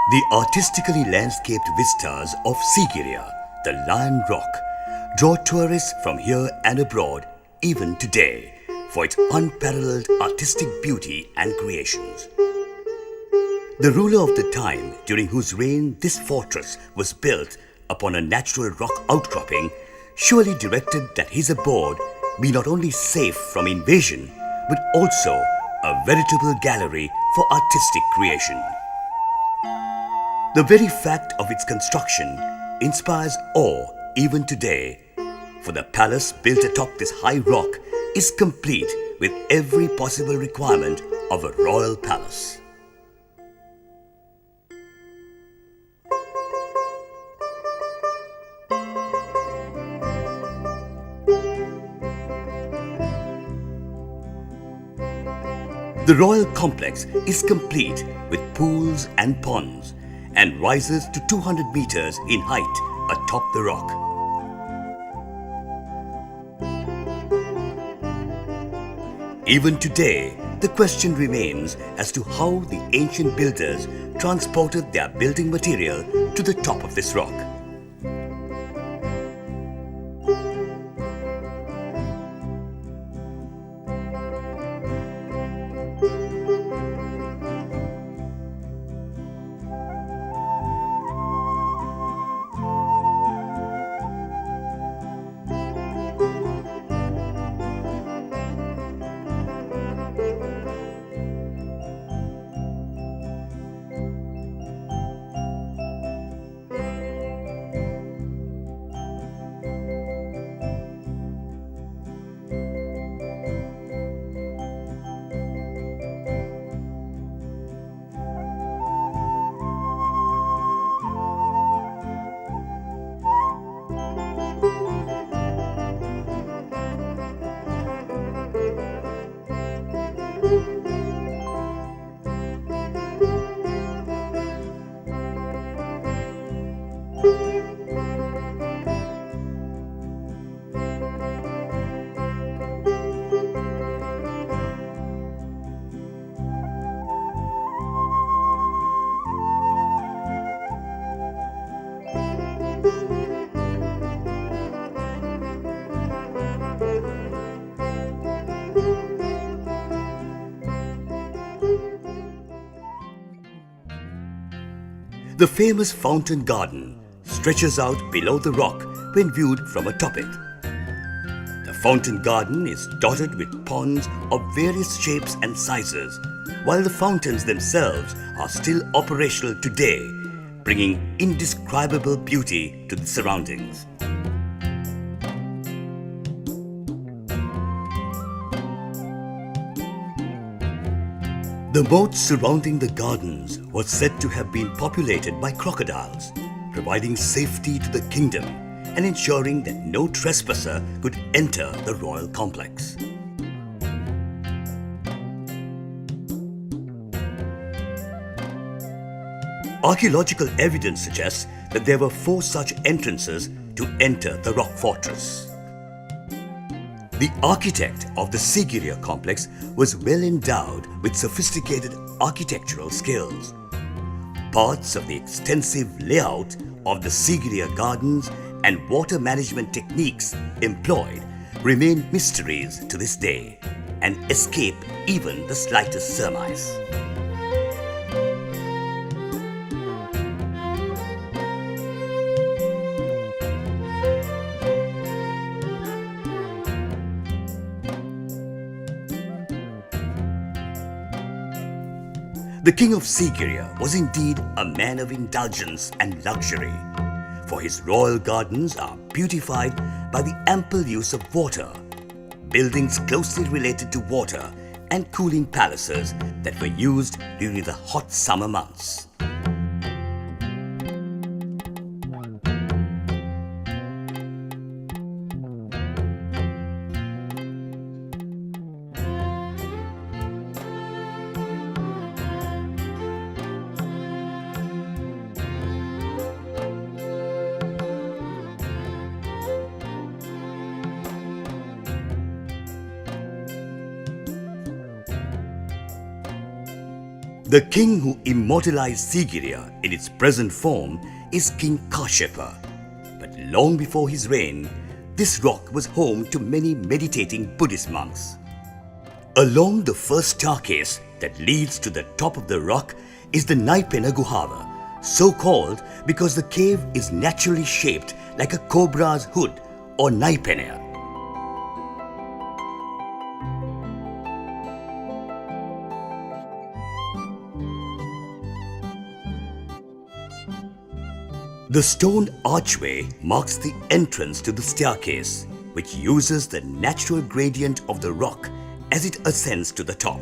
The artistically landscaped vistas of Sigiriya, the Lion Rock, draw tourists from here and abroad even today for its unparalleled artistic beauty and creations. The ruler of the time during whose reign this fortress was built upon a natural rock outcropping surely directed that his abode be not only safe from invasion but also a veritable gallery for artistic creation. The very fact of its construction inspires awe even today, for the palace built atop this high rock is complete with every possible requirement of a royal palace. The royal complex is complete with pools and ponds and rises to 200 meters in height atop the rock. Even today, the question remains as to how the ancient builders transported their building material to the top of this rock. The famous fountain garden stretches out below the rock when viewed from atop it. The fountain garden is dotted with ponds of various shapes and sizes, while the fountains themselves are still operational today, bringing indescribable beauty to the surroundings. The moat surrounding the gardens was said to have been populated by crocodiles, providing safety to the kingdom and ensuring that no trespasser could enter the royal complex. Archaeological evidence suggests that there were 4 such entrances to enter the rock fortress. The architect of the Sigiriya complex was well endowed with sophisticated architectural skills. Parts of the extensive layout of the Sigiriya gardens and water management techniques employed remain mysteries to this day and escape even the slightest surmise. The king of Sigiriya was indeed a man of indulgence and luxury, for his royal gardens are beautified by the ample use of water, buildings closely related to water and cooling palaces that were used during the hot summer months. The king who immortalized Sigiriya in its present form is King Kashyapa. But long before his reign, this rock was home to many meditating Buddhist monks. Along the first staircase that leads to the top of the rock is the Naipena Guhava, so called because the cave is naturally shaped like a cobra's hood or Naipena. The stone archway marks the entrance to the staircase, which uses the natural gradient of the rock as it ascends to the top.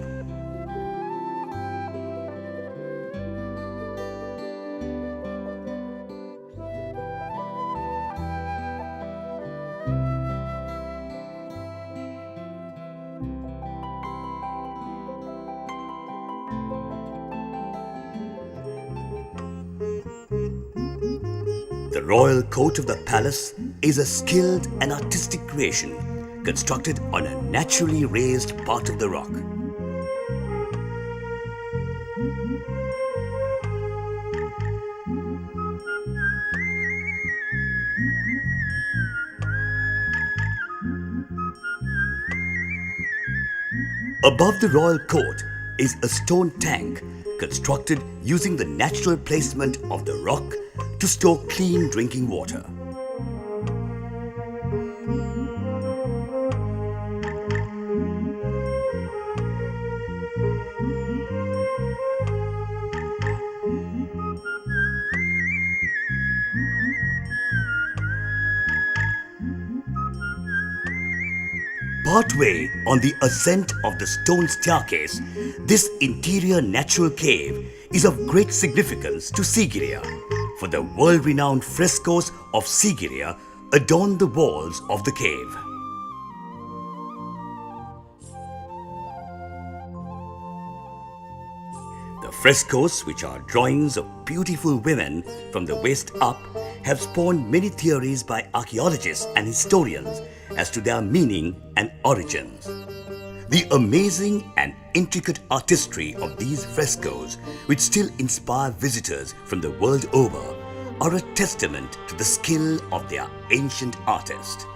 The royal court of the palace is a skilled and artistic creation constructed on a naturally raised part of the rock. Above the royal court is a stone tank constructed using the natural placement of the rock to store clean drinking water. Partway on the ascent of the stone staircase, this interior natural cave is of great significance to Sigiriya, for the world-renowned frescoes of Sigiriya adorn the walls of the cave. The frescoes, which are drawings of beautiful women from the waist up, have spawned many theories by archaeologists and historians as to their meaning and origins. The amazing and intricate artistry of these frescoes, which still inspire visitors from the world over, are a testament to the skill of their ancient artists.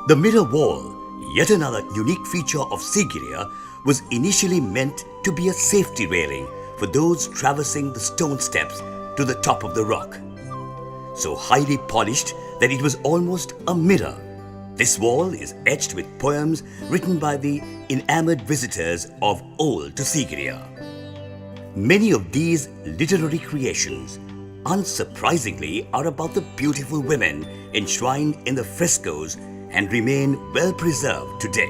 The mirror wall, yet another unique feature of Sigiriya, was initially meant to be a safety railing for those traversing the stone steps to the top of the rock. So highly polished that it was almost a mirror, this wall is etched with poems written by the enamored visitors of old to Sigiriya. Many of these literary creations, unsurprisingly, are about the beautiful women enshrined in the frescoes and remain well preserved to date.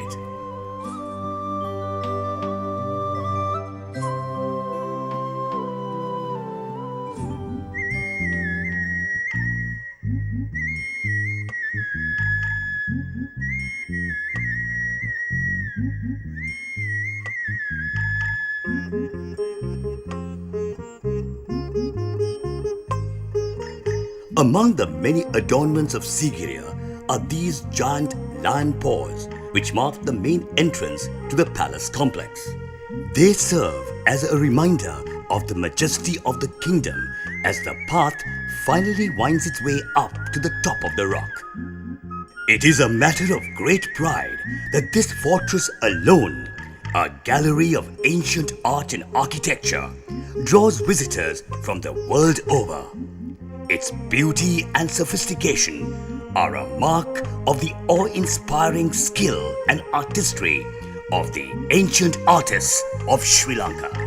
Among the many adornments of Sigiriya are these giant lion paws which mark the main entrance to the palace complex. They serve as a reminder of the majesty of the kingdom as the path finally winds its way up to the top of the rock. It is a matter of great pride that this fortress alone, a gallery of ancient art and architecture, draws visitors from the world over. Its beauty and sophistication are a mark of the awe-inspiring skill and artistry of the ancient artists of Sri Lanka.